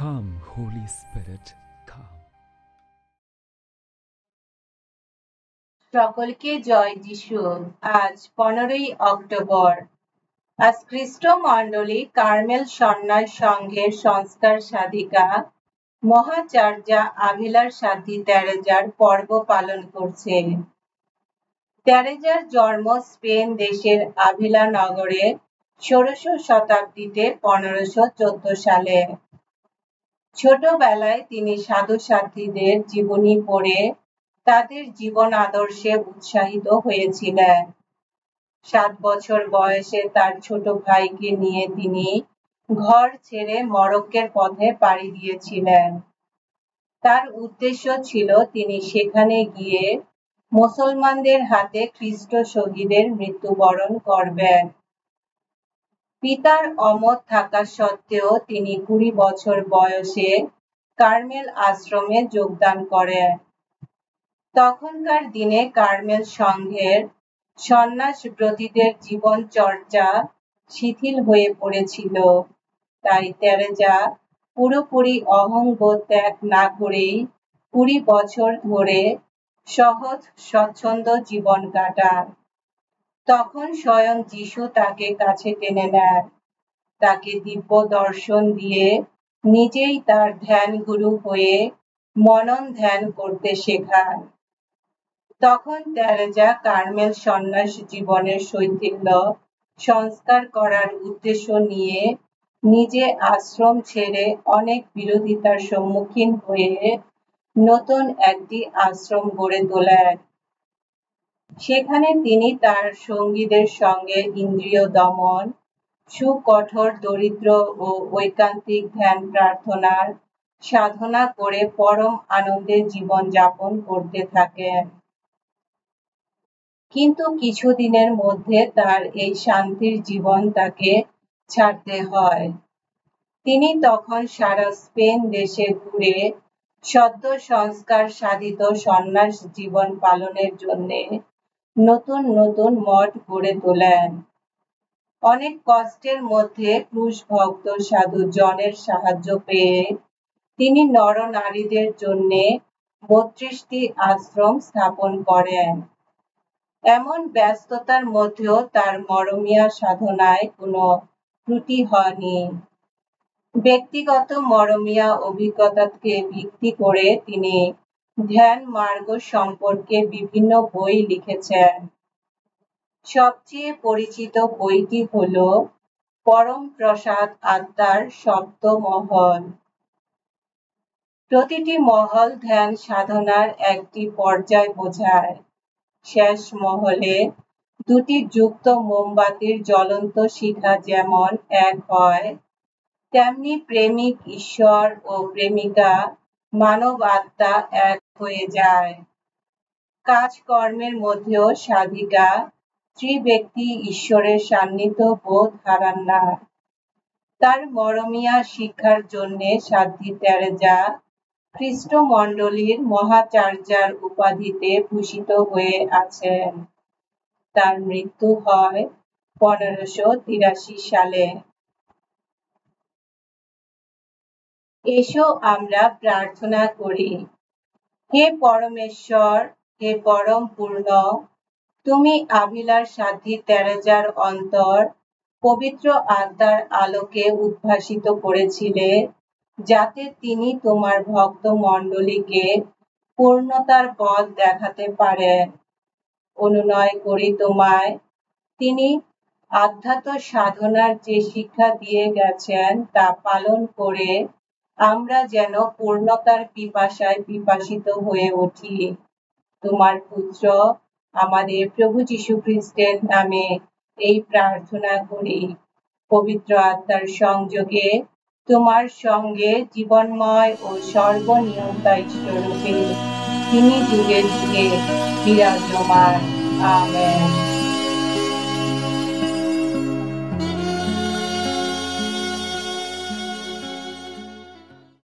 Come, Holy Spirit, come. সকলকে জয় যিশু। আজ 15ই অক্টোবর। আজ খ্রিস্ট মণ্ডলী কার্মেল সন্ন্যাস সংঘের সংস্কার সাধিকা মহাচার্যা আভিলার সাধ্বী তেরেজার পর্ব পালন করছে। তেরেজার জন্ম স্পেন দেশের আভিলা নগরে 16শ শতাব্দীতে 1514 সালে। ছোটবেলায় তিনি সাধু সাধ্বীদের জীবনী পড়ে তাদের জীবন আদর্শে উৎসাহিত হয়েছিলেন। 7 বছর বয়সে তার ছোট ভাইকে নিয়ে তিনি ঘর ছেড়ে মরক্কোর পথে পাড়ি দিয়েছিলেন। তার উদ্দেশ্য ছিল তিনি সেখানে গিয়ে মুসলমানদের হাতে খ্রিস্ট শহীদের মৃত্যুবরণ করবেন। পিতার অমত থাকা সত্ত্বেও তিনি 20 বছর বয়সে কার্মেল আশ্রমে যোগদান করেন। তখনকার দিনে কার্মেল সংঘের সন্ন্যাসব্রতীদের জীবন চর্চা শিথিল হয়ে পড়েছিল। তাই তেরেজা পুরোপুরি অহংবোধ ত্যাগ না করেই 20 বছর ধরে সহজ স্বচ্ছন্দ জীবন কাটান। তখন স্বয়ং যিশু তাকে কাছে টেনে নেন, তাকে দিব্য দর্শন দিয়ে নিজেই তার ধ্যান গুরু হয়ে মনন ধ্যান করতে শেখান। তখন তেরেজা কার্মেল সন্ন্যাস জীবনের শৈথিল্য সংস্কার করার উদ্দেশ্য নিয়ে নিজে আশ্রম ছেড়ে অনেক বিরোধিতার সম্মুখীন হয়ে নতুন একটি আশ্রম গড়ে তোলেন। সেখানে তিনি তার সঙ্গীদের সঙ্গে ইন্দ্রিয় দমন, সুকঠোর দরিদ্র ও ঐকান্তিক ধ্যান প্রার্থনার সাধনা করে পরম আনন্দে জীবন যাপন করতে থাকেন। কিন্তু কিছুদিনের মধ্যে তার এই শান্তির জীবন তাকে ছাড়তে হয়। তিনি তখন সারা স্পেন দেশে ঘুরে সদ্য সংস্কার সাধিত সন্ন্যাস জীবন পালনের জন্য নতুন নতুন মঠ গড়ে তোলেন। অনেক কষ্টের মধ্যে ক্রুশ ভক্ত সাধু জনের সাহায্য পেয়ে তিনি নরনারীদের জন্য 32টি আশ্রম স্থাপন করেন। এমন ব্যস্ততার মধ্যেও তার মরমিয়া সাধনায় কোনো ত্রুটি হয়নি। ব্যক্তিগত মরমিয়া অভিজ্ঞতাকে ভিত্তি করে তিনি ধ্যান মার্গ সম্পর্কে বিভিন্ন বই লিখেছেন। সবচেয়ে পরিচিত বইটি হল পরম প্রসাদ আত্মার সপ্ত মহল। প্রতিটি মহল ধ্যান সাধনার একটি পর্যায় বোঝায়। শেষ মহলে 2টি যুক্ত মোমবাতির জ্বলন্ত শিখা যেমন এক হয়, তেমনি প্রেমিক ঈশ্বর ও প্রেমিকা মানব আত্মা এক হয়ে যায়। কাজকর্মের মধ্যেও সাধিকা ত্রিব্যক্তি ঈশ্বরের সান্নিধ্য বোধ হারান না। তার মরমিয়া শিক্ষার জন্য সাধ্বী তেরেজা খ্রিস্ট মণ্ডলীর মহাচার্যার উপাধিতে ভূষিত হয়ে আছেন। তার মৃত্যু হয় 1583 সালে। এসো আমরা প্রার্থনা করি। হে পরমেশ্বর, হে পরম পূর্ণ, তুমি আভিলার সাধ্বী তেরেজার অন্তর পবিত্র আত্মার আলোকে উদ্ভাসিত করেছিলে, যাতে তিনি তোমার ভক্ত মণ্ডলীকে পূর্ণতার পথ দেখাতে পারেন। অনুনয় করি তোমায়, তিনি আধ্যাত্ম সাধনার যে শিক্ষা দিয়ে গেছেন তা পালন করে আমরা যেন পূর্ণতার পিপাসায় পিপাসিত হয়ে উঠি। তোমার পুত্র আমাদের প্রভু যীশু খ্রিস্টের নামে এই প্রার্থনা করি। পবিত্র আত্মার সংযোগে তোমার সঙ্গে জীবনময় ও সর্বনিয়ন্তা ঈশ্বররূপে তিনি যুগে যুগে বিরাজমান। আমেন।